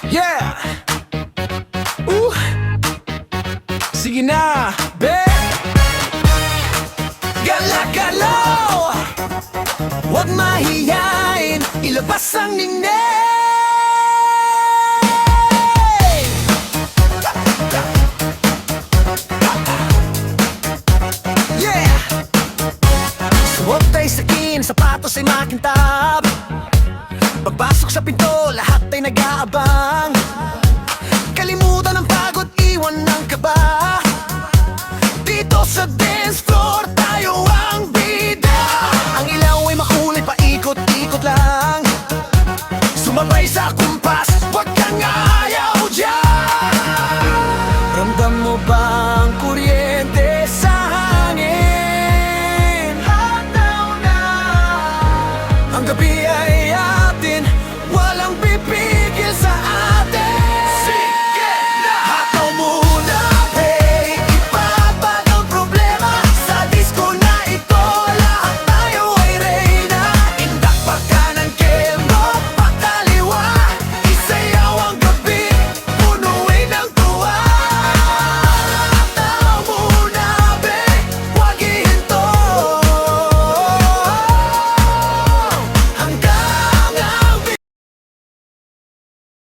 Yeah! Sige na, be! Gala-galaw! Huwag mahiyain, ilabas ang ningning! Yeah! Suot tayo sa kin, sapatos ay makintab. Pagpasok sa pinto, lahat ay nag-aabang. Kalimutan ang pagod, iwan ng kaba. Dito sa dance floor, tayo ang bida. Ang ilaw ay makulay, paikot-ikot lang. Sumabay sa kumpas,